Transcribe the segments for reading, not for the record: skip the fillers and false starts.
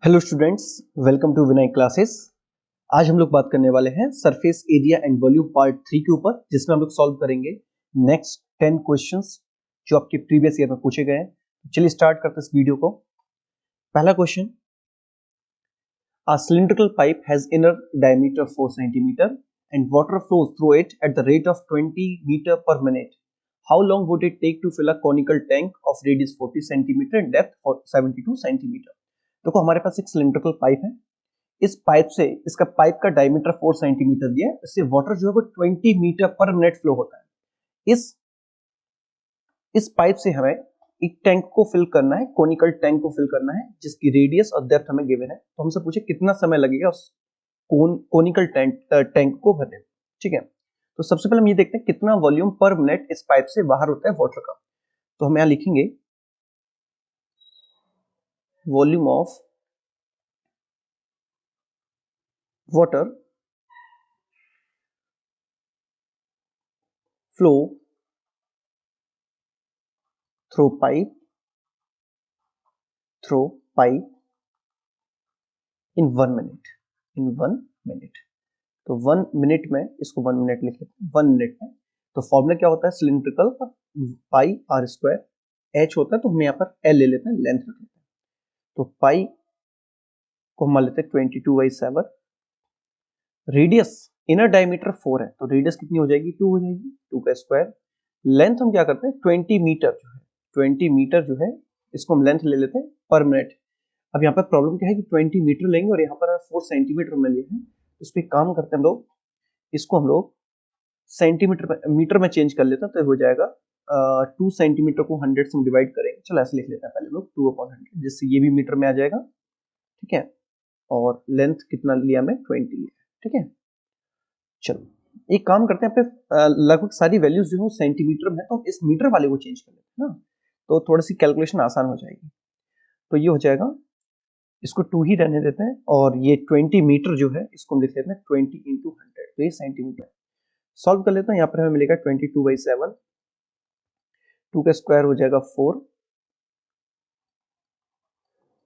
Hello students, welcome to Vinay classes. आज हम लोग बात करने वाले हैं surface area and volume part 3 के ऊपर, जिसमें हम लोग सॉल्व करेंगे नेक्स्ट 10 क्वेश्चंस जो आपके प्रीवियस ईयर में पूछे गए हैं। चलिए स्टार्ट करते हैं इस वीडियो को। पहला question, a cylindrical pipe has inner diameter 4 cm and water flows through it at the rate of 20 meter per minute. How long would it take to fill a conical tank of radius 40 cm and depth 72 cm? देखो हमारे पास एक cylindrical pipe है। इस pipe से इसका pipe का diameter 4 centimetre दिया है। इससे वाटर जो है वो 20 मीटर पर मिनट फ्लो होता है। इस पाइप से हमें एक टैंक को फिल करना है, कोनिकल टैंक को फिल करना है, जिसकी रेडियस और डेप्थ हमें गिवन है। तो हमसे पूछे कितना समय लगेगा उस कोनिकल टैंक को भरने में। ठीक है, तो सबसे पहले हम ये देखते हैं कितना वॉल्यूम पर मिनट इस पाइप से बाहर होता है वाटर का। तो हम यहां लिखेंगे volume of water flow through pipe in 1 minute. तो 1 मिनट में इसको 1 मिनट लिख लेते हैं। 1 मिनट में तो फॉर्मूला क्या होता है, cylindrical pi r square h होता है, तो हम यहाँ पर एल ले लेते हैं, लेंथ रख लेते हैं। तो पाई को हम मान लेते हैं 22/7। रेडियस इनर डायमीटर 4 है, तो रेडियस कितनी हो जाएगी, 2 हो जाएगी, 2 का स्क्वायर। लेंथ हम क्या करते हैं, 20 मीटर जो है, 20 मीटर जो है इसको हम लेंथ ले लेते हैं पर मिनट। अब यहाँ पर प्रॉब्लम क्या है कि 20 मीटर लेंगे और यहाँ पर 4 सेंटीमीटर में लिए हैं। तो इस पर काम करते हैं हम लोग, इसको हम लोग सेंटीमीटर मीटर में चेंज कर लेते हैं। तो हो जाएगा 2 सेंटीमीटर को 100 से हम डिवाइड करेंगे। चलो ऐसे लिख लेते हैं पहले लोग 2/100, जिससे ये भी मीटर में आ जाएगा। ठीक है, और लेंथ कितना लिया मैं, 20 लिया। ठीक है, चलो एक काम करते हैं, पे लगभग सारी वैल्यूज जो है सेंटीमीटर में है, तो इस मीटर वाले को चेंज कर लेते हैं ना, तो थोड़ी सी कैलकुलेशन आसान हो जाएगी। तो ये हो जाएगा, इसको 2 ही रहने देते हैं, और ये 20 मीटर जो है इसको हम लिख लेते हैं 20 × 100, तो ये सेंटीमीटर। सॉल्व कर लेते हैं, यहाँ पर हमें मिलेगा 22/7, 2 का स्क्वायर हो जाएगा 4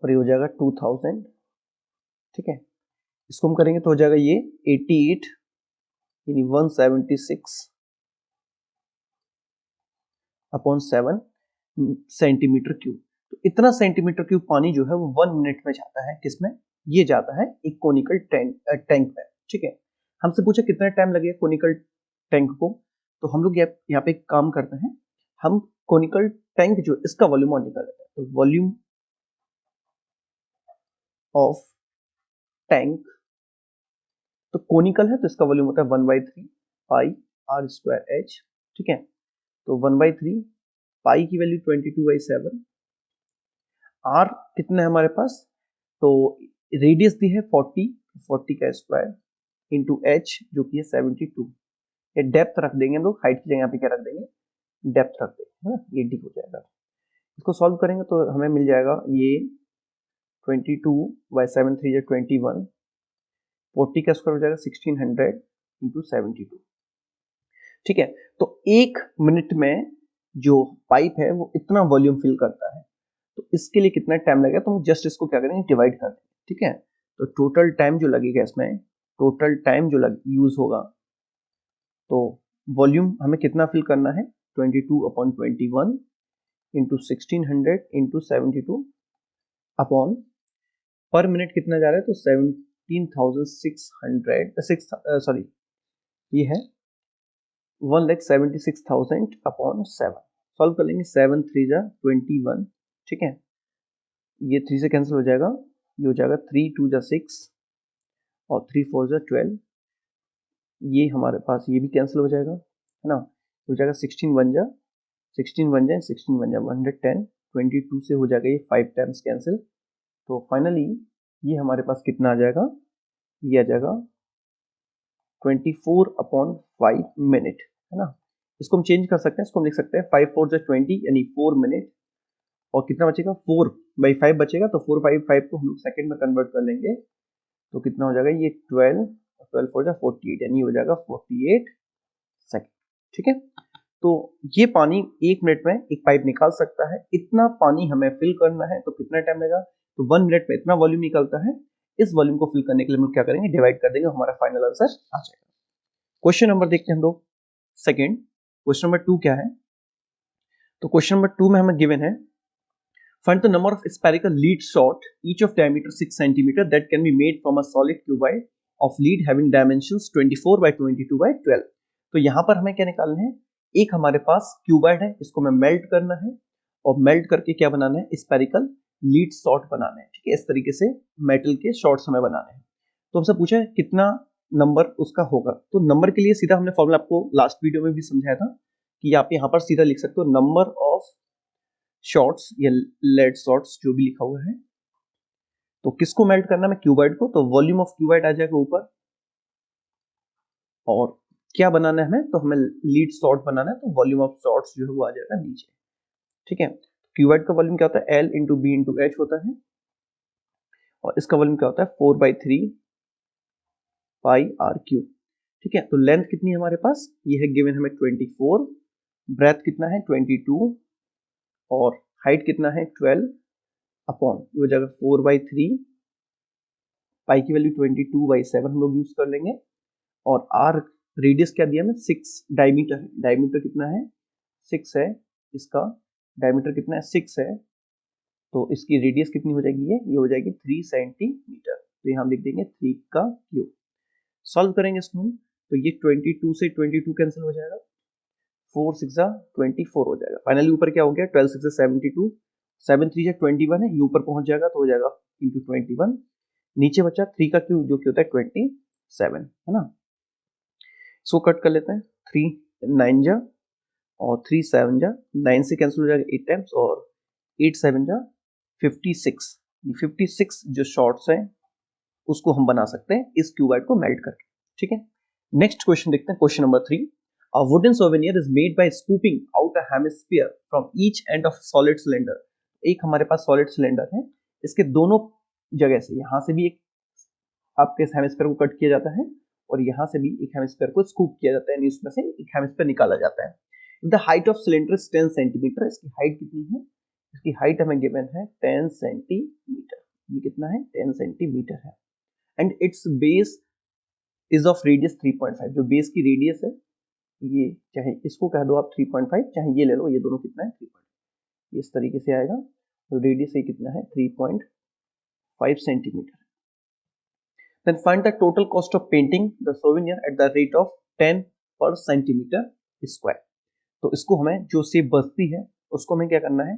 और ये हो जाएगा 2000। ठीक है, इसको हम करेंगे तो हो जाएगा ये 88 यानी 176/7 सेंटीमीटर क्यूब। तो इतना सेंटीमीटर क्यूब पानी जो है वो 1 मिनट में जाता है, किसमें, ये जाता है एक कोनिकल टैंक में। ठीक है, हमसे पूछा कितना टाइम लगेगा कोनिकल टैंक को। तो हम लोग यहाँ पे एक काम करते हैं, हम कोनिकल टैंक जो इसका वॉल्यूम और निकाल लेते हैं। तो वॉल्यूम ऑफ टैंक, तो कोनिकल है तो इसका वॉल्यूम होता है 1/3 पाई आर स्क्वायर एच। ठीक है, तो 1/3 पाई की वैल्यू 22/7, आर कितना है हमारे पास, तो रेडियस दी है 40 का स्क्वायर इंटू एच जो कि है 72। ये डेप्थ रख देंगे हम लोग, हाइट की जगह यहाँ पे क्या रख देंगे, डेप्थ रख देंगे, है ना, ये डी हो जाएगा। इसको सॉल्व करेंगे तो हमें मिल जाएगा ये 22/7 3 21, 40 का स्क्वायर हो जाएगा 1600 इंटू 72। ठीक है, तो 1 मिनट में जो पाइप है वो इतना वॉल्यूम फिल करता है, तो इसके लिए कितना टाइम लगेगा, तो हम जस्ट इसको क्या करेंगे, डिवाइड कर देंगे। ठीक है, तो टोटल टाइम जो लगेगा इसमें, टोटल टाइम जो यूज होगा, तो वॉल्यूम हमें कितना फिल करना है, 22/21 इंटू 1600 इंटू 72 अपॉन पर मिनट कितना जा रहा है, तो 17,600 सॉरी ये है 1,76,000 अपॉन 7। सॉल्व कर लेंगे, 7 3 जा 21। ठीक है, ये 3 से कैंसिल हो जाएगा, ये हो जाएगा 3 2 जा 6 और 3 4 जा 12। ये हमारे पास ये भी कैंसिल हो जाएगा, है ना, हो जाएगा 16 1 जा 16 1 जा 16 1 जा 110। 22 से हो जाएगा ये 5 टाइम्स कैंसिल। तो फाइनली ये हमारे पास कितना आ जाएगा, ये आ जाएगा 24/5 मिनट, है ना। इसको हम चेंज कर सकते हैं, इसको हम लिख सकते हैं 5 4 जा 20 यानी 4 मिनट, और कितना बचेगा, 4/5 बचेगा। तो 4/5 को हम लोग सेकंड में कन्वर्ट कर लेंगे, तो कितना हो जाएगा, ये 12 12 4 जा 48 यानी हो जाएगा 48 सेकंड। ठीक है, तो ये पानी 1 मिनट में एक पाइप निकाल सकता है। इतना पानी हमें फिल करना है तो कितना टाइम लगेगा, तो 1 मिनट में इतना वॉल्यूम निकलता है। इस वॉल्यूम को फिल करने के लिए हम लोग क्या करेंगे, डिवाइड कर देंगे, हमारा फाइनल आंसर आ जाएगा। क्वेश्चन नंबर देखते हैं हम लोग सेकेंड। क्वेश्चन नंबर 2 क्या है, तो क्वेश्चन नंबर 2 में हमें गिवन है find the number of spherical lead shot each of diameter 6 cm that can be made from a solid cuboid of lead having dimensions 24 by 22 by 12। तो यहाँ पर हमें क्या निकालना है, एक हमारे पास क्यूबॉइड है, इसको हमें मेल्ट करना है और मेल्ट करके क्या बनाना है, स्फेरिकल लीड शॉट बनाना है। ठीक है, इस तरीके से मेटल के शॉट्स हमें बनाने हैं। तो हमसे पूछा है कितना नंबर उसका होगा। तो नंबर के लिए सीधा हमने फॉर्मूला आपको लास्ट वीडियो में भी समझाया था कि आप यहाँ पर सीधा लिख सकते हो नंबर ऑफ शॉट्स या लेड शॉट्स जो भी लिखा हुआ है। तो किसको मेल्ट करना है, क्यूबॉइड को, तो वॉल्यूम ऑफ क्यूबॉइड आ जाएगा ऊपर, और क्या बनाना है हमें, तो हमें लीड शॉट बनाना है, तो वॉल्यूम ऑफ शॉट्स जो है वो आ जाएगा नीचे। ठीक है, क्यूबॉइड का वॉल्यूम क्या होता है, L into b into h होता है, और इसका वॉल्यूम क्या होता है 4/3 पाई आर क्यूब। ठीक है, तो लेंथ कितनी है हमारे पास, ये है गिवन हमें 24, ब्रेथ कितना है 22, और हाइट कितना है 12 अपॉन ये हो जाएगा 4/3, पाई की वैल्यू 22/7 हम लोग यूज कर लेंगे, और आर रेडियस क्या दिया हमें 6, डायमीटर है, डायमीटर कितना है 6 है, इसका डायमीटर कितना है 6 है, तो इसकी रेडियस कितनी हो जाएगी, ये हो जाएगी 3 सेंटीमीटर। तो यहाँ हम लिख देंगे 3 का क्यूब। सॉल्व करेंगे इसको हम, तो ये 22 से 22 कैंसिल हो जाएगा, 4 6 24 हो जाएगा। फाइनली ऊपर क्या हो गया, 12 6 72, 7 3 21 है, ये ऊपर पहुंच जाएगा तो हो जाएगा इंटू 21, नीचे बचा 3 का क्यूब जो कि होता है 27, है ना। इसको कट कर लेते हैं, 3 9 जा और 3 7 जा, 9 से कैंसिल हो जाएगा 8 टाइम्स, और 8 7 जा 56, 56 जो शॉर्ट्स हैं उसको हम बना सकते हैं इस क्यूबॉइड को मेल्ट करके। ठीक है, नेक्स्ट क्वेश्चन देखते हैं, question number 3। A wooden souvenir is made by scooping out a hemisphere from each end of solid cylinder। एक हमारे पास सॉलिड सिलेंडर है, इसके दोनों जगह से, यहाँ से भी एक आपके हेमिस्फीयर को कट किया जाता है और यहाँ से भी एक हेमिस्फीयर को स्कूप किया जाता है, यानी उसमें से एक हेमिस्फीयर निकाला जाता है। The height of cylinder is 10 centimetre. इसकी हाइट कितनी है, इसकी हाइट हमें गिवन है 10 सेंटीमीटर। ये कितना है 10 सेंटीमीटर है, and it's base is of radius 3.5। जो बेस की रेडियस है, ये चाहे इसको कह दो आप 3.5, चाहे ये ले लो, ये दोनों कितना है 3.5, इस तरीके से आएगा। तो रेडियस ये कितना है 3.5 centimetre. Then find the total cost of painting the souvenir at the rate of 10 per centimetre square. तो इसको हमें जो शेप बचती है उसको हमें क्या करना है,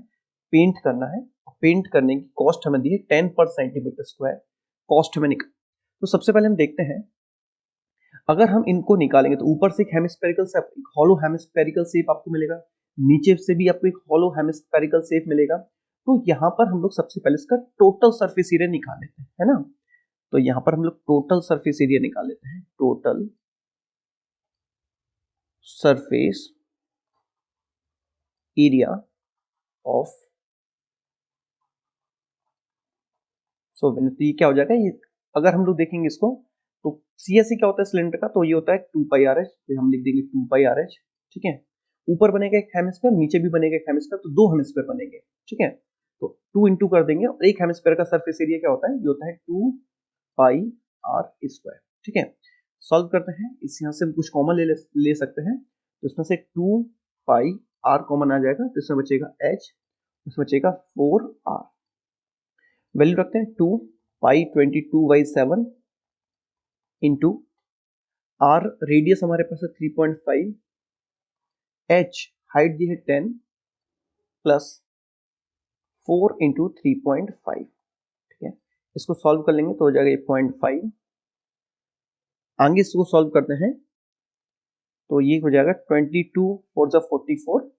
पेंट करना है। पेंट करने की कॉस्ट हमें दी है 10 पर सेंटीमीटर स्क्वायर, कॉस्ट हमें निकाल। तो सबसे पहले हम देखते हैं, अगर हम इनको निकालेंगे तो ऊपर से एक हेमिस्फेरिकल शेप, एक हॉलो हेमिस्फेरिकल शेप आपको मिलेगा, नीचे से भी आपको एक हॉलो हेमिस्फेरिकल शेप मिलेगा। तो यहाँ पर हम लोग सबसे पहले इसका टोटल सरफेस एरिया निकाल लेते हैं, है ना। तो यहाँ पर हम लोग टोटल सरफेस एरिया निकाल लेते हैं, total surface area of souvenir. ये क्या हो जाएगा, ये अगर हम लोग देखेंगे इसको, तो सीएससी क्या होता है सिलेंडर का, तो ये होता है 2πRh, तो हम लिख देंगे 2πRh। ठीक है, ऊपर बनेगा एक हेमिस्फीयर, नीचे भी बनेगा एक हेमिस्फीयर, तो 2 हेमिस्फीयर बनेंगे। ठीक है, तो 2 इंटू कर देंगे, और एक हेमिस्फीयर का सरफेस एरिया क्या होता है, ये होता है 2πr²। ठीक है, सॉल्व करते हैं, इस यहाँ से हम कुछ कॉमन ले सकते हैं, तो इसमें से 2πr कॉमन आ जाएगा, तो इसमें बचेगा h, इसमें बचेगा 4r। वैल्यू रखते हैं 2π22/7 इंटू आर, रेडियस हमारे पास है 3.5, एच हाइट दी है 10 प्लस 4 इंटू 3.5। ठीक है, इसको सॉल्व कर लेंगे तो हो जाएगा 0.5। आगे इसको सॉल्व करते हैं तो ये हो जाएगा 22 4 जा 44,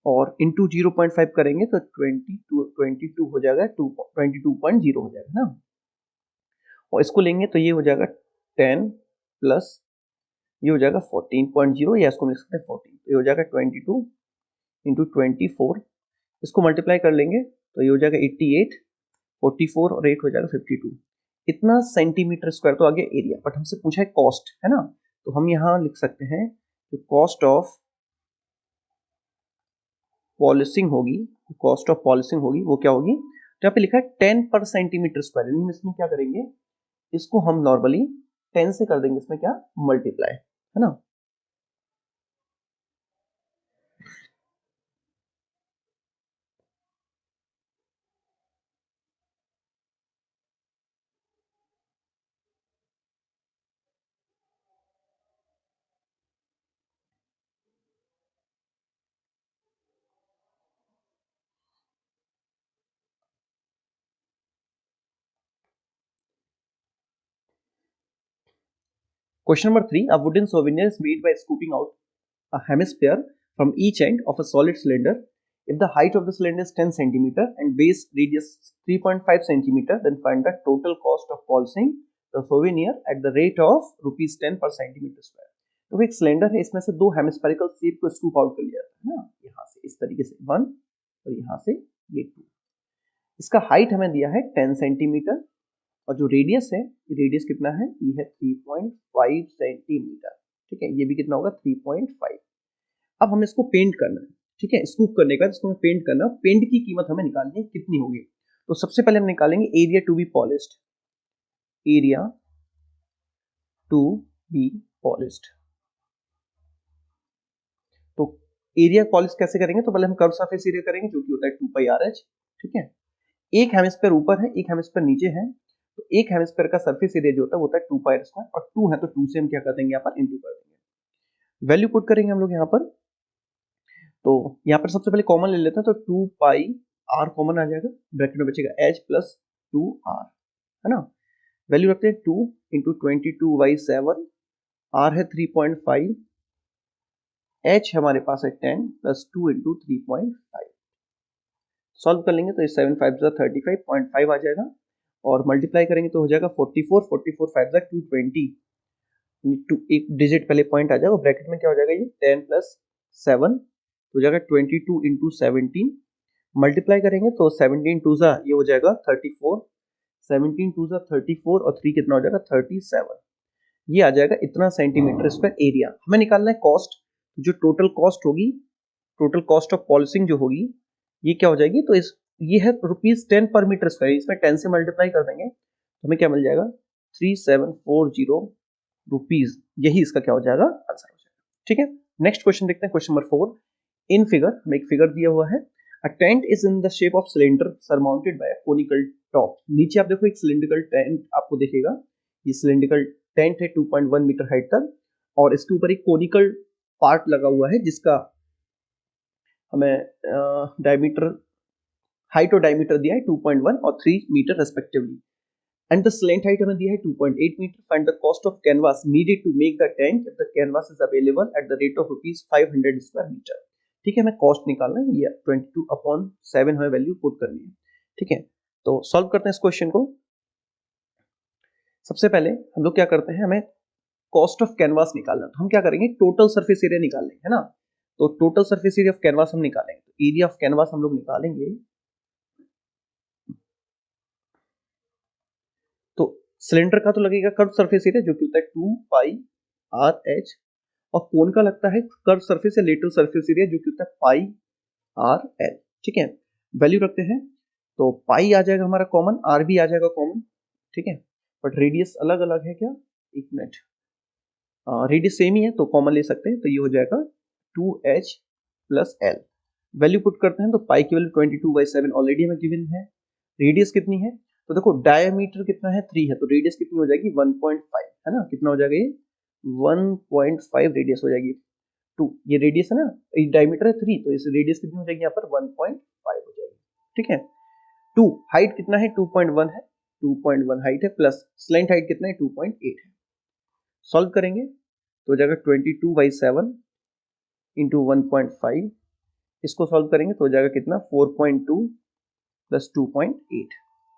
और इंटू 0.5 करेंगे तो 22 हो जाएगा 22.0 हो जाएगा ना, और इसको लेंगे तो ये हो जाएगा 10 प्लस ये हो जाएगा 14.0, या इसको मिल सकते हैं 14, तो ये हो जाएगा 22 इंटू 24, इसको मल्टीप्लाई कर लेंगे तो ये हो जाएगा 88, 44 और 8 हो जाएगा 52, इतना सेंटीमीटर स्क्वायर। तो आगे एरिया, बट हमसे पूछा है कॉस्ट, है ना, तो हम यहाँ लिख सकते हैं जो कॉस्ट ऑफ पॉलिशिंग होगी, कॉस्ट ऑफ पॉलिशिंग होगी वो क्या होगी, यहाँ पे लिखा है 10 पर सेंटीमीटर स्क्वायर, यानी हम इसमें क्या करेंगे, इसको हम नॉर्मली 10 से कर देंगे, इसमें क्या मल्टीप्लाई, है ना। Question number 3. A wooden souvenir is made by scooping out a hemisphere from each end of a solid cylinder. If the height of the cylinder is 10 cm and base radius 3.5 cm, then find the total cost of polishing the souvenir at the rate of rupees 10 per centimeter square. तो एक cylinder है, इसमें से दो hemispherical shape को scoop out कर लिया जाता है ना, यहाँ से इस तरीके से 1 और यहाँ से ये 2। इसका हाइट हमें दिया है 10 सेंटीमीटर और जो रेडियस है, रेडियस कितना है, ये है 3.5 सेंटीमीटर, ठीक है, ये भी कितना होगा 3.5। अब हमें इसको पेंट करना है, ठीक है, स्कूप करने का इसको हमें पेंट करना, पेंट की कीमत हमें निकालनी है कितनी होगी। तो सबसे पहले हम निकालेंगे area to be polished, area to be polished. तो एरिया पॉलिश कैसे करेंगे, तो पहले हम कर्व सरफेस एरिया करेंगे जो कि होता है 2πRH, ठीक है। एक हेमिस्फीयर ऊपर है, एक हेमिस्फीयर नीचे है, तो एक हेमिस्फीयर का सरफेस एरिया जो होता है वो होता है 2πr² और 2 है तो 2 से हम क्या कर देंगे यहाँ पर इनटू कर देंगे। वैल्यू पुट करेंगे हम लोग यहाँ पर, तो यहाँ पर सबसे पहले कॉमन ले लेते हैं, तो 2πr कॉमन आ जाएगा, ब्रैकेट में बचेगा h प्लस 2r, है ना। वैल्यू रखते हैं 2 इंटू 22/7, r है 3.5, h हमारे पास है 10 प्लस 2 इंटू 3.5। सॉल्व कर लेंगे तो ये 7 5 35.5 आ जाएगा और मल्टीप्लाई करेंगे तो हो जाएगा 44 44 5 220, एक डिजिट पहले पॉइंट आ जाएगा, ब्रैकेट में क्या हो जाएगा ये 10 प्लस 7 तो हो जाएगा 22 इंटू 17, मल्टीप्लाई करेंगे तो 17 टू ज़ा ये हो जाएगा 34, 17 टू ज़ा 34 और 3 कितना हो जाएगा 37, ये आ जाएगा इतना सेंटीमीटर स्क्वायर एरिया। हमें निकालना है कॉस्ट, जो टोटल कॉस्ट होगी, टोटल कॉस्ट ऑफ पॉलिशिंग जो होगी ये क्या हो जाएगी, तो इस ये है ₹10 पर मीटर स्क्वायर, इसमें 10 से मल्टीप्लाई कर देंगे तो हमें क्या मिल जाएगा 3740 रुपीज, यही इसका क्या हो जाएगा आंसर हो जाएगा, ठीक है। नेक्स्ट क्वेश्चन देखते हैं, क्वेश्चन नंबर 4। इन फिगर में एक फिगर दिया हुआ है, a tent is in the shape of cylinder surmounted by a conical top. नीचे आप देखो एक सिलिंड्रिकल टेंट आपको दिखेगा, ये सिलिंड्रिकल टेंट है 2.1 मीटर हाइट तक और इसके ऊपर एक कोनिकल पार्ट लगा हुआ है जिसका हमें डायमीटर, हाइट और डायमीटर दिया है 2.1 और 3 metre respectively and the slant height हमें दिया है 2.8 metre. Find the cost of canvas needed to make the tent if the canvas is available at the rate of ₹500 square metre, ठीक है। हमें कॉस्ट निकालना है, ये 22/7 हमें वैल्यू पुट करनी है, ठीक है। तो सॉल्व करते हैं इस क्वेश्चन को। सबसे पहले हम लोग क्या करते हैं, हमें कॉस्ट ऑफ कैनवास निकालना, तो हम क्या करेंगे टोटल सरफेस एरिया निकाल लेंगे, है ना। तो total surface area of canvas हम निकालेंगे, तो एरिया ऑफ कैनवास हम लोग निकालेंगे, तो सिलेंडर का तो लगेगा कर्व सरफेस एरिया जो कि होता है 2πRH और कोन का लगता है कर्व सरफेस या लेटरल सरफेस एरिया जो कि होता है πRL, ठीक है। वैल्यू रखते हैं तो पाई आ जाएगा हमारा कॉमन, आर भी आ जाएगा कॉमन, ठीक है, बट रेडियस अलग अलग है क्या, एक मिनट, रेडियस सेम ही है तो कॉमन ले सकते हैं, तो ये हो जाएगा 2h plus L. Value put करते हैं तो पाई की वैल्यू 22/7 ऑलरेडी हमें गिवन है। रेडियस कितनी है, तो देखो डायमीटर कितना है 3 है, तो रेडियस कितनी हो जाएगी 1.5, है ना, कितना हो जाएगा ये 1.5 रेडियस हो जाएगी। 2 ये रेडियस है ना, ये डायमीटर है 3 तो इस रेडियस कितनी हो जाएगी यहाँ पर 1.5 हो जाएगी, ठीक है। 2 हाइट कितना है 2.1 है, 2.1 हाइट है प्लस स्लेंट हाइट कितना है 2.8 है। सॉल्व करेंगे तो हो जाएगा 22/7 इंटू 1.5, इसको सॉल्व करेंगे तो हो जाएगा कितना 4.2 प्लस 2.8,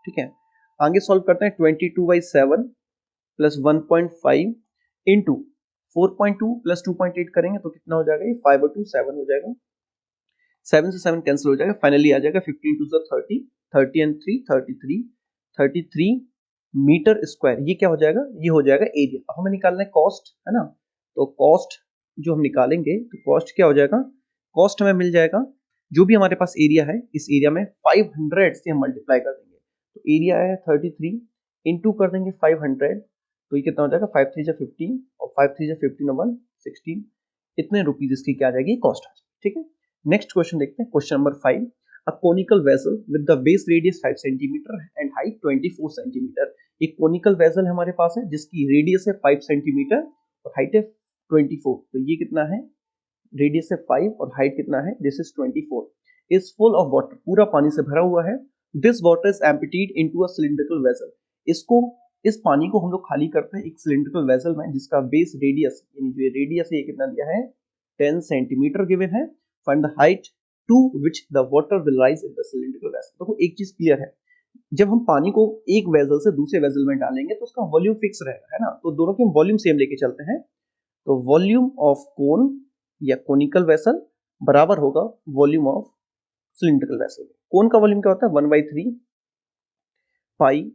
ठीक है। आगे सॉल्व करते हैं 22/7 प्लस 1.5 इंटू 4.2 प्लस 2.8 करेंगे तो कितना हो जाएगा, ये 5/2 7 हो जाएगा, 7 से 7 कैंसिल हो जाएगा, फाइनली आ जाएगा 15 टू 30, 30 एंड 3 33 मीटर स्क्वायर, ये क्या हो जाएगा, ये हो जाएगा एरिया। अब हमें निकालना है कॉस्ट, है ना, तो कॉस्ट जो हम निकालेंगे तो कॉस्ट क्या हो जाएगा, कॉस्ट हमें मिल जाएगा जो भी हमारे पास एरिया है, इस एरिया में 500 से हम मल्टीप्लाई कर देंगे। तो एरिया है 33 इंटू कर देंगे 500, तो ये कितना हो जाएगा 5 3 जा 15 और 5 3 जा 15 और 1 16, इतने रुपीज इसकी क्या आ जाएगी, कॉस्ट आ जाएगी। ठीक है, नेक्स्ट क्वेश्चन देखते हैं, question number 5। A conical vessel with the base radius 5 centimetre and height 24 centimetre. एक कोनिकल वेसल हमारे पास है जिसकी रेडियस है 5 सेंटीमीटर और हाइट है 24। तो ये कितना है, रेडियस है 5 और हाइट कितना है, this is 24, is full of water, पूरा पानी से भरा हुआ है। This water is emptied into a cylindrical vessel. इसको, इस पानी को हम लोग खाली करते हैं एक सिलिंड्रिकल वेसल में जिसका बेस रेडियस, यानी जो रेडियस है ये कितना दिया है 10 सेंटीमीटर गिवन है। Find the height to which the water will rise in the cylindrical vessel. देखो एक चीज क्लियर है, जब हम पानी को एक वेसल से दूसरे वेसल में डालेंगे तो उसका वॉल्यूम फिक्स रहेगा, है ना, तो दोनों के वॉल्यूम सेम लेके चलते हैं। तो वॉल्यूम ऑफ कोन या कोनिकल वेसल बराबर होगा वॉल्यूम ऑफ सिलिंड्रिकल वेसल। कोन का वॉल्यूम क्या होता है 1/3 पाई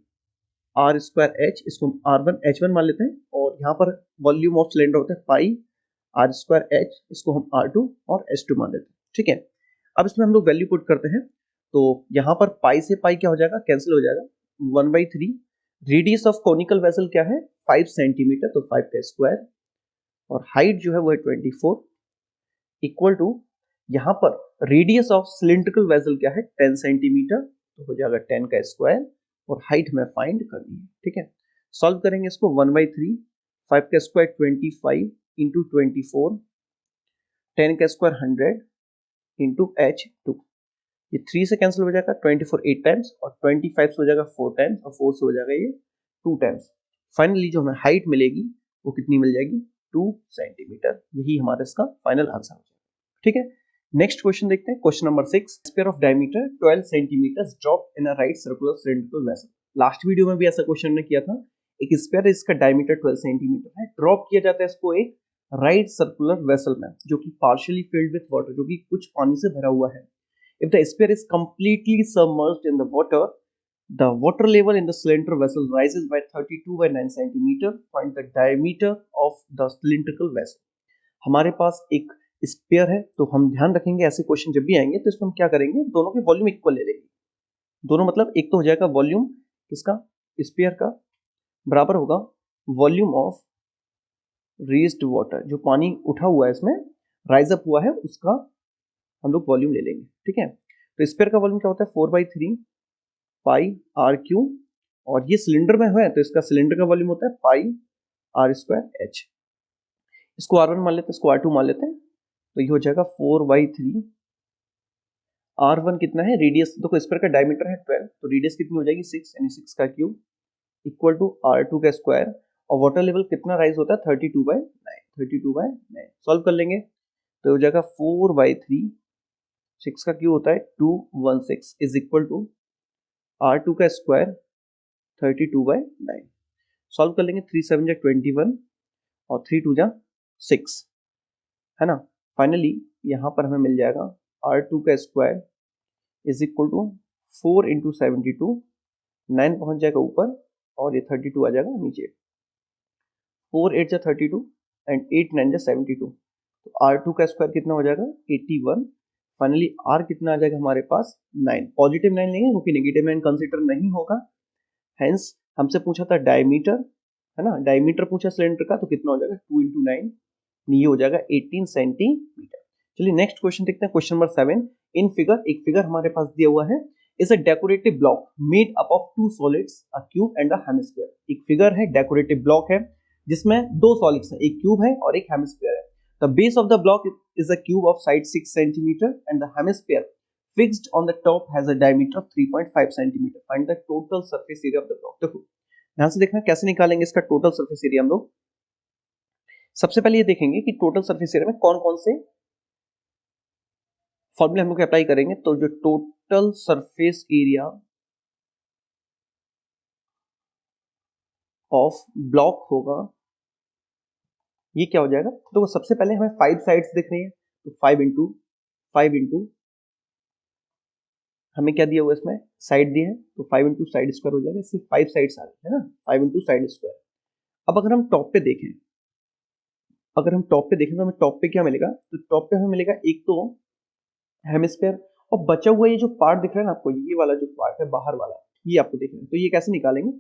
आर स्क्वायर एच, इसको R1 H1 मान लेते हैं, और यहाँ पर वॉल्यूम ऑफ सिलेंडर होता है पाई आर स्क्वायर एच, इसको हम R2 और H2 मान लेते हैं। ठीक है, अब इसमें हम लोग वैल्यू पुट करते हैं, तो यहाँ पर पाई से पाई क्या हो जाएगा, कैंसिल हो जाएगा, 1/3। रेडियस ऑफ कोनिकल वेसल क्या है 5 सेंटीमीटर, तो 5 का स्क्वायर, और हाइट जो है वो है 24, इक्वल टू यहाँ पर रेडियस ऑफ सिलिंड्रिकल वेसल क्या है 10 सेंटीमीटर, तो हो जाएगा 10 का स्क्वायर, और हाइट हमें फाइंड करनी है। ठीक है, सॉल्व करेंगे इसको, 1/3 5 का स्क्वायर 25 इंटू 24, 10 का स्क्वायर 100 इंटू H2, ये 3 से कैंसिल हो जाएगा, 24 8 टाइम्स, और 25 से हो जाएगा 4 टाइम्स, और 4 से हो जाएगा ये 2 टाइम्स। फाइनली जो हमें हाइट मिलेगी वो कितनी मिल जाएगी 2 सेंटीमीटर। यही हमारा इसका फाइनल आंसर हो जाएगा। ठीक है, नेक्स्ट क्वेश्चन देखते हैं, question number 6। Sphere of diameter 12 centimetre drop in a right circular cylindrical vessel. Last video में भी ऐसा क्वेश्चन हमने किया था, एक स्फीयर है इसका डायमीटर 12 सेंटीमीटर है, ड्रॉप किया जाता है इसको एक राइट सर्कुलर वेसल में जो कि पार्शियली फिल्ड विद वाटर, जो कि कुछ पानी से भरा हुआ है। If the sphere is completely submerged in the water level in the cylinder vessel rises by 32/9 centimeter. Find the diameter of the cylindrical vessel. हमारे पास एक स्पेयर है, तो हम ध्यान रखेंगे ऐसे क्वेश्चन जब भी आएंगे तो इसमें हम क्या करेंगे, दोनों के वॉल्यूम इक्वल ले लेंगे। दोनों मतलब एक तो हो जाएगा वॉल्यूम किसका, स्पेयर का, बराबर होगा वॉल्यूम ऑफ रेज्ड वाटर, जो पानी उठा हुआ है इसमें राइज अप हुआ है उसका हम लोग वॉल्यूम ले लेंगे। ठीक है, तो स्फीयर का वॉल्यूम क्या होता है 4/3 पाई आर क्यू, और ये सिलेंडर में है तो इसका सिलेंडर का वॉल्यूम होता है पाई आर स्क्वायर एच। इसको R1 मान लेते हैं, इसको R2 मान लेते हैं, तो ये हो जाएगा 4/3 R1 कितना है, रेडियस देखो स्फीयर का डायमीटर है 12, तो रेडियस कितनी हो जाएगी 6, यानी 6 का क्यूब, इक्वल टू R2 का स्क्वायर, और वाटर लेवल कितना राइज होता है 32/9। सॉल्व कर लेंगे तो हो जाएगा 4/3, 6 का क्यूब होता है 216, इज इक्वल टू R2 का स्क्वायर 32/9। सॉल्व कर लेंगे, 3 7 जा 21 और 3 2 जा 6, है ना। फाइनली यहाँ पर हमें मिल जाएगा R2 का square is equal to 4 into 72, 9 पहुंच जाएगा ऊपर और ये 32 आ जाएगा नीचे। 4 8 जा 32 एंड 8 9 जा 72, तो R2 का स्क्वायर कितना हो जाएगा 81। फाइनली R कितना आ जाएगा हमारे पास 9, पॉजिटिव 9 लेंगे क्योंकि नेगेटिव 9 कंसिडर नहीं होगा। हेंस हमसे पूछा था डायमीटर, है ना, डायमीटर पूछा सिलेंडर का, तो कितना हो जाएगा 2 इंटू 9, ये हो जाएगा 18 सेंटीमीटर। चलिए नेक्स्ट क्वेश्चन देखते हैं, क्वेश्चन नंबर 7। इन फिगर, एक फिगर हमारे पास दिया हुआ है, is a decorative block made up of 2 solids, a cube and a hemisphere. एक फिगर है, डेकोरेटिव ब्लॉक है जिसमें 2 सॉलिड्स हैं, एक क्यूब है और एक हेमिस्फीयर है। The base of the block is a cube of side 6 centimetre and the hemisphere fixed on the top has a diameter of 3.5 centimeter. Find the total surface area of the block. देखो ध्यान से देखना कैसे निकालेंगे इसका total surface area हम लोग। सबसे पहले ये देखेंगे कि टोटल सरफेस एरिया में कौन कौन से फॉर्मूले हम लोग अप्लाई करेंगे। तो जो total surface area of block होगा ये क्या हो जाएगा, तो सबसे पहले हमें 5 साइड्स दिख रही है, तो 5 इंटू 5 इंटू हमें क्या दिया हुआ इसमें साइड दिए हैं, तो 5 इंटू साइड स्क्वायर हो जाएगा, सिर्फ 5 साइड्स आ रही है ना, 5 इंटू साइड स्क्वायर। अब अगर हम टॉप पे देखें, अगर हम टॉप पे देखें तो हमें टॉप पे क्या मिलेगा, तो टॉप पे हमें मिलेगा एक तो हेमिस्फेयर, और बचा हुआ ये जो पार्ट दिख रहा है ना आपको, ये वाला जो पार्ट है बाहर वाला, ये आपको दिख रहा है, तो ये कैसे निकालेंगे?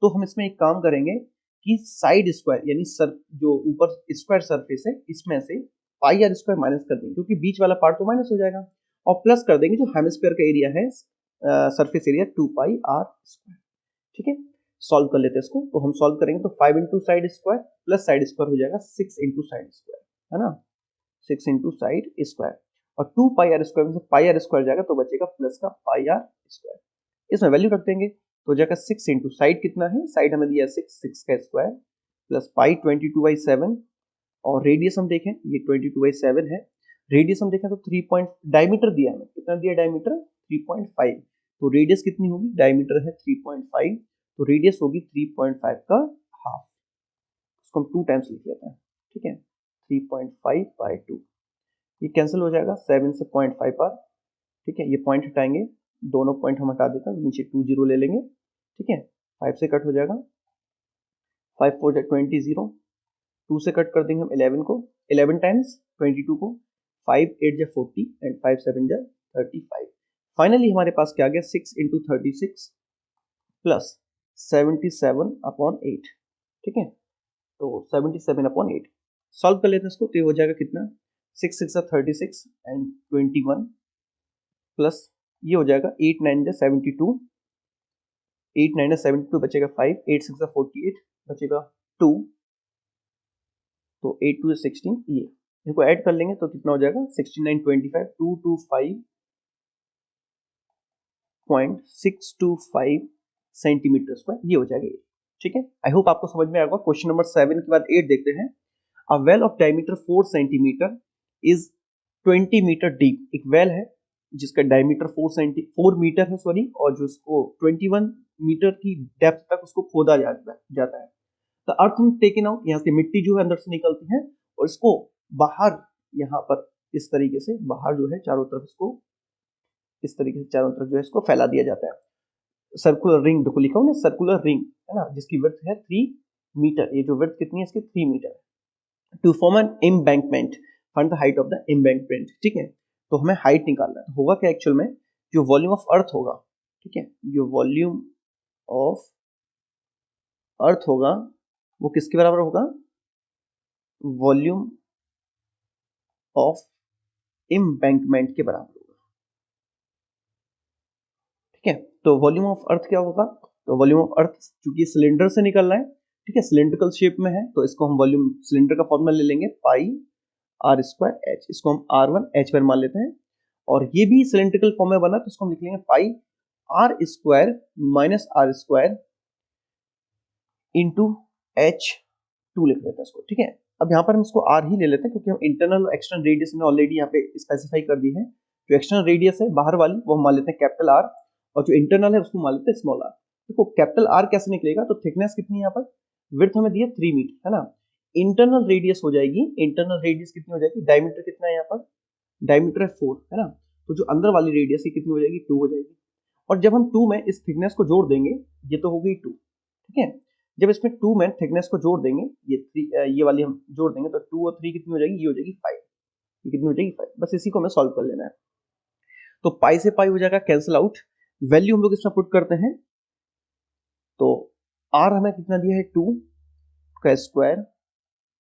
तो हम इसमें एक काम करेंगे कि साइड स्क्वायर यानी सर जो ऊपर स्क्वायर सरफेस है इसमें से पाई आर स्क्वायर माइनस कर देंगे, क्योंकि बीच वाला पार्ट तो माइनस हो जाएगा, और प्लस कर देंगे जो हेमिस्फेयर का एरिया है, surface area 2 pi r square. ठीक है, सॉल्व कर लेते हैं इसको। तो हम सॉल्व करेंगे तो 5 into side square plus side square हो जाएगा 6 इंटू साइड स्क्वायर, है ना, 6 इंटू साइड स्क्वायर, और 2 पाई आर स्क्वायर में से पाई आर स्क्वायर जाएगा तो बचेगा प्लस का पाई आर स्क्वायर। इसमें वैल्यू रख देंगे तो जाएगा 6 इंटू साइड कितना है, साइड हमें दिया 6 का स्क्वायर प्लस पाई 22/7, और रेडियस हम देखें ये 22/7 है, रेडियस हम देखें तो 3 पॉइंट, डायमीटर दिया है, कितना दिया डायमीटर 3.5, तो रेडियस कितनी होगी, डायमीटर है 3.5, तो रेडियस होगी 3.5 का हाफ, इसको हम 2 टाइम्स लिख लेते हैं। ठीक है, 3.5/2, ये कैंसिल हो जाएगा 7 से 0.5 आर। ठीक है, ये पॉइंट हटाएंगे, दोनों पॉइंट हम हटा देते हैं, नीचे 2 जीरो ले लेंगे। ठीक है, 5 से कट हो जाएगा, 5 4 20 जीरो, 2 से कट कर देंगे हम 11 को, 11 टाइम्स 22 को, 5 8 40 एंड 5 7 35। फाइनली हमारे पास क्या आ गया, 6 इंटू 36 प्लस 77/8। ठीक है, तो 77/8 सॉल्व कर लेते हैं इसको, तो ये हो जाएगा कितना, 6 6 36 एंड 21 प्लस ये हो जाएगा 8 9 72, 8 9 72 बचेगा 5, 8 6 48 बचेगा 2, तो 8 2 16, ये इनको ऐड कर लेंगे तो कितना हो जाएगा 69 25 225.625 सेंटीमीटर स्क्वायर, ये हो जाएगा ये। ठीक है, आई होप आपको समझ में आएगा। क्वेश्चन नंबर 7 के बाद 8 देखते हैं। A well of diameter 4 centimetre is 20 metre deep, एक वेल है जिसका डायमीटर 4 मीटर है सॉरी, और जो उसको 21 मीटर की डेप्थ तक उसको खोदा जाता है। तो अर्थ हम टेकन आउट, यहाँ से मिट्टी जो है अंदर से निकलती है और इसको बाहर यहाँ पर इस तरीके से बाहर जो है चारों तरफ इसको इस तरीके से चारों तरफ जो है इसको फैला दिया जाता है। सर्कुलर रिंग देखो लिखा हूँ ना, सर्कुलर रिंग है ना, जिसकी विड्थ है 3 मीटर, ये जो विड्थ कितनी है इसकी 3 मीटर है। To form an embankment, find the height of the embankment. ठीक है, तो हमें हाइट निकालना है, होगा क्या एक्चुअल में, जो वॉल्यूम ऑफ अर्थ होगा, ठीक है, जो वॉल्यूम ऑफ अर्थ होगा वो किसके बराबर होगा, वॉल्यूम ऑफ एम्बैंकमेंट के बराबर होगा। ठीक है, तो वॉल्यूम ऑफ अर्थ क्या होगा, तो वॉल्यूम ऑफ अर्थ चूंकि सिलेंडर से निकलना है, ठीक है, सिलेंड्रिकल शेप में है, तो इसको हम वॉल्यूम सिलेंडर का फॉर्मूला ले लेंगे पाई आर स्क्वायर एच, इसको हम R1 H पर मान लेते हैं, और ये भी सिलेंड्रिकल फॉर्म में बना तो इसको हम लिख लेंगे pi r square minus r square into H2 लिख लेते हैं इसको। ठीक है, अब यहाँ पर हम इसको R ही ले लेते हैं क्योंकि हम इंटरनल और एक्सटर्नल रेडियस में ऑलरेडी यहाँ पे स्पेसिफाई कर दी है। जो एक्सटर्नल रेडियस है बाहर वाली वो हम मान लेते हैं कैपिटल R, और जो इंटरनल है उसको मान लेते हैं स्मॉल r। देखो कैपिटल R कैसे निकलेगा, तो थिकनेस कितनी है यहाँ पर, विड्थ हमें दी है 3 मीटर है ना, इंटरनल रेडियस हो जाएगी, इंटरनल रेडियस कितनी हो जाएगी, डायमीटर कितना है यहाँ पर, डायमीटर है 4 है ना, तो जो अंदर वाली रेडियस है कितनी हो जाएगी 2 हो जाएगी, और जब हम 2 में इस थिकनेस को जोड़ देंगे, ये तो हो गई 2, ठीक है, जब इसमें 2 में थिकनेस को जोड़ देंगे, ये 3 ये वाली हम जोड़ देंगे तो 2 और 3 कितनी हो जाएगी, ये हो जाएगी 5, ये कितनी हो जाएगी 5, बस इसी को हमें सॉल्व कर लेना है। तो पाई से पाई हो जाएगा कैंसिल आउट, वैल्यू हम लोग इसमें पुट करते हैं, तो r हमें कितना दिया है 2 का स्क्वायर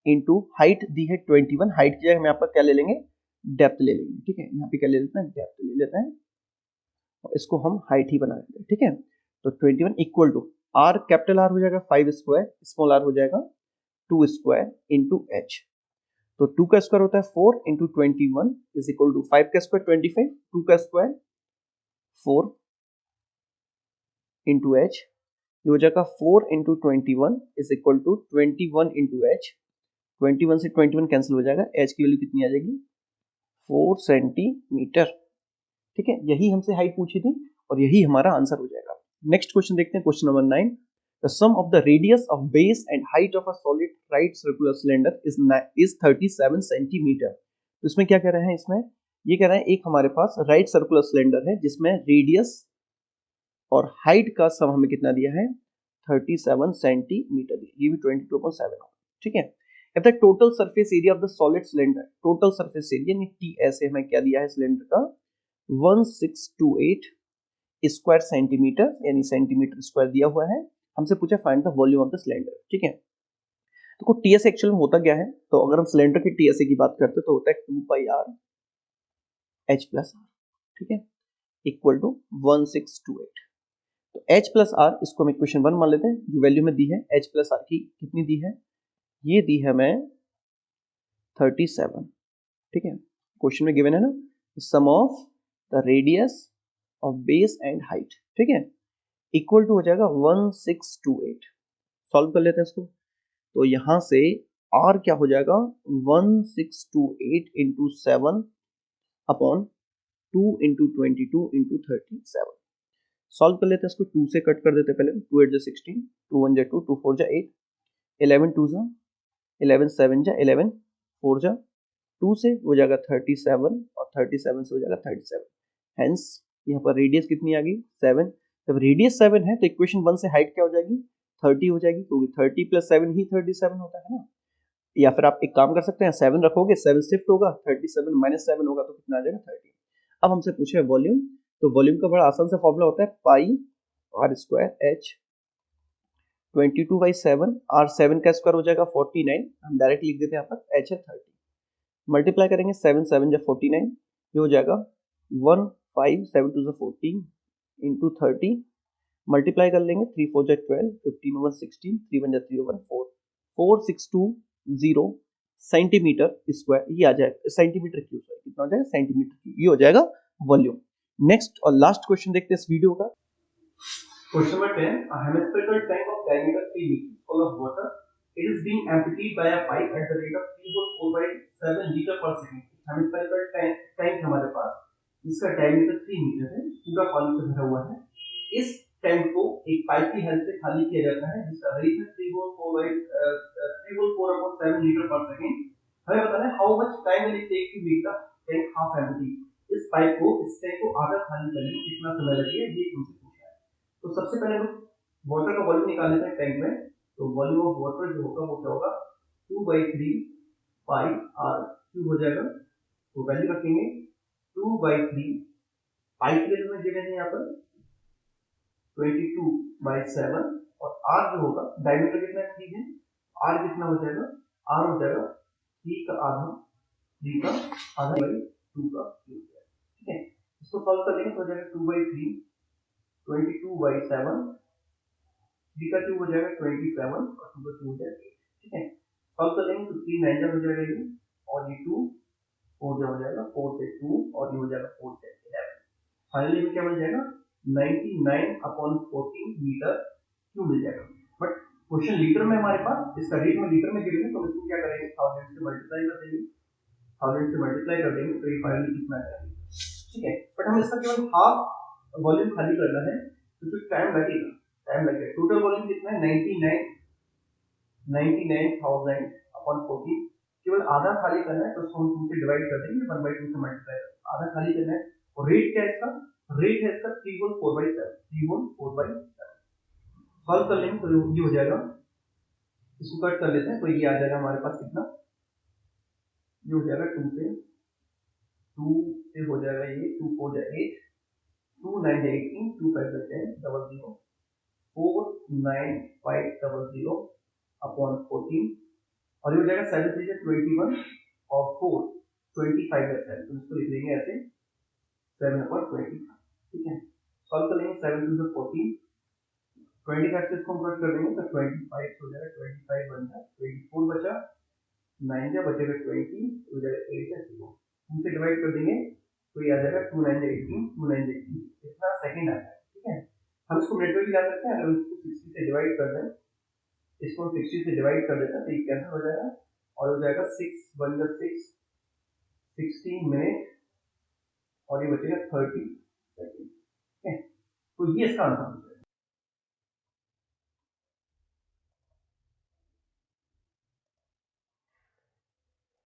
इंटू हाइट दी है 21, हाइट की जगह हम यहाँ पर क्या ले लेंगे, डेप्थ ले लेंगे। ठीक है, यहाँ पे क्या ले लेते हैं, डेप्थ ले लेते हैं, और इसको हम हाइट ही बना लेते हैं। ठीक है, तो 21 equal to r, capital r हो जाएगा 5 स्क्वायर, स्मॉल आर हो जाएगा 2 स्क्वायर इंटू एच, तो 2 का स्क्वायर होता है 4 इंटू 21 इज इक्वल टू 5 का स्क्वायर 25, 2 का स्क्वायर 4 इंटू एच, ये हो जाएगा 4 into 21 is equal to 21 into h, 21 से 21 कैंसिल हो जाएगा, एच की वैल्यू कितनी आ जाएगी 4 सेंटीमीटर। ठीक है, यही हमसे हाइट पूछी थी और यही हमारा आंसर हो जाएगा। नेक्स्ट क्वेश्चन देखते हैं, question number 9। The sum of the radius of base and height of a solid right circular cylinder is 37 centimetre. तो इसमें क्या कह रहे हैं, इसमें ये कह रहे हैं एक हमारे पास राइट सर्कुलर सिलेंडर है जिसमें रेडियस और हाइट का सम हमें कितना दिया है 37 सेंटीमीटर दिया, ये भी 22.7 होगा। ठीक है, अब तक total surface area of the solid cylinder, total surface area यानी टी ऐसे हमें क्या दिया है सिलेंडर का 1628 स्क्वायर सेंटीमीटर यानी सेंटीमीटर स्क्वायर दिया हुआ है। हमसे पूछा find the volume of the cylinder. ठीक है, तो टीएस एक्चुअल में होता क्या है, तो अगर हम सिलेंडर की टीएस की बात करते हैं तो होता है 2 pi R H plus are. ठीक है, इक्वल टू 1628। तो एच प्लस आर इसको हम इक्वेशन 1 मान लेते हैं, जो वैल्यू में दी है एच प्लस आर की कितनी दी है, ये दी है मैं 37। ठीक है, क्वेश्चन में गिवन है ना, sum of the radius of base and height. ठीक है, इक्वल टू हो जाएगा 1628। सॉल्व कर लेते हैं इसको, तो यहां से r क्या हो जाएगा 1628 into 7 upon 2 into 22 into 37। Solve कर लेते हैं इसको, 2 से कट कर देते हैं पहले, 2 8 जा 16, 2 1 जा 2, 2 4 जा 8, 11 2 जा 11 7 जा 11, 4 जा 2 से हो जाएगा 37 और 37 से हो जाएगा 37। हेंस यहाँ पर रेडियस कितनी आ गई 7। जब रेडियस 7 है तो इक्वेशन 1 से हाइट क्या हो जाएगी 30 हो जाएगी, क्योंकि 30 प्लस 7 ही 37 होता है ना। या फिर आप एक काम कर सकते हैं, 7 रखोगे 7 शिफ्ट होगा, 37 माइनस 7 होगा तो कितना आ जाएगा 30। अब हमसे पूछे वॉल्यूम, तो वॉल्यूम का बड़ा आसान सा फॉर्मूला होता है पाई आर स्क्वायर एच 22/7, आर 7 का स्क्वायर हो जाएगा 49, हम डायरेक्ट लिख देते हैं यहाँ पर, एच है 30, मल्टीप्लाई करेंगे 7 7 जा 49, ये हो जाएगा 1 5 7 2 जा 14 इंटू 30, मल्टीप्लाई कर लेंगे 3 4 जा 12, 15 1 16, 3 1 जा 3 1 4, 4620 सेंटीमीटर स्क्वायर, ये आ जाएगा सेंटीमीटर क्यूब, कितना हो जाएगा सेंटीमीटर क्यूब, ये हो जाएगा वॉल्यूम। नेक्स्ट और लास्ट क्वेश्चन देखते हैं इस वीडियो का। Question number 10, a hemispherical tank of diameter 3 meters full of water, it is being emptied by a pipe at the rate of 3.4/7 liter per second। hemispherical tank हमारे पास जिसका diameter 3 metre है, पूरा पानी से भरा हुआ है। इस टैंक को एक पाइप की हेल्प से खाली किया जाता है, जिसका रेट है 3.4/7 लीटर पर सेकंड। हमें बताना है how much time will it take to make the tank half empty. इस टैंक को आधा खाली करने में कितना समय लगेगा, ये हमसे पूछा है। तो सबसे पहले हम वाटर का वॉल्यूम निकाल लेते हैं टैंक में। तो वॉल्यूम ऑफ वाटर जो होगा वो क्या होगा 2/3 पाई आर क्यूब हो जाएगा। तो वैल्यू रखेंगे 2/3 पाई के लिए गिवन है यहाँ पर 22/7, और r जो होगा डायमीटर कितना 3 है, r कितना हो जाएगा, r हो जाएगा 3 का आधा 2 का क्यूब। ठीक है, इसको सॉल्व कर लेंगे तो हो जाएगा 2/3 22/7, 3 का क्यूब हो जाएगा 27 और 2 का क्यूब हो जाएगा 8। ठीक है, सॉल्व कर लेंगे तो 3 9 हो जाएगा ये, और ये 2 4 हो जाएगा, 4 से 2 और ये हो जाएगा 4 से 11। फाइनली में क्या मिल जाएगा 99/14 मीटर क्यूब मिल जाएगा। बट क्वेश्चन लीटर में हमारे पास, इसका रेट में लीटर में गिवन है, तो इसको क्या करेंगे 1000 से मल्टीप्लाई कर देंगे, 1000 से मल्टीप्लाई कर देंगे तो ये फाइनली कितना आएगा। ठीक है, बट हमें इसका केवल हाफ वॉल्यूम खाली करना है, तो जो टाइम लगेगा टोटल वॉल्यूम कितना है 99,000/14, केवल आधा खाली करना है, तो उसको हम 2 से डिवाइड कर देंगे, 1/2 से मल्टीप्लाई आधा खाली करना है। और रेट क्या है इसका, रेट है इसका 314/7। सॉल्व कर लेंगे तो ये हो जाएगा, इसको कट कर लेते हैं तो ये आ जाएगा हमारे पास कितना, ये हो जाएगा 2 से हो जाएगा ये 2 4 जा 8, 2 9 जा 18, 2 5 जा 10, 00 49500 अपॉन 14, और ये हो जाएगा 7 3 जा 21 और 4 25/7, तो इसको लिख लेंगे ऐसे 7/25। ठीक है, सॉल्व कर लेंगे 7 2 जा 14, 25 से इसको हम कट कर देंगे तो 25 हो जाएगा, 25 बन जाए 24 बचा, 9 जा बचेगा 20, हो जाएगा 8 जा 0, इनसे डिवाइड कर देंगे तो ये आ जाएगा 2 9 जा 18, 2 9 जा 18, इतना सेकंड आता है। ठीक है, हम इसको मिनट में भी ला सकते हैं, अगर इसको 60 से डिवाइड कर दें, इसको 60 से डिवाइड कर देते हैं तो ये कैंसिल हो जाएगा, और हो जाएगा 6 1 जा 6, 16 मिनट, और ये बचेगा 30 सेकंड। ठीक है, तो ये इसका आंसर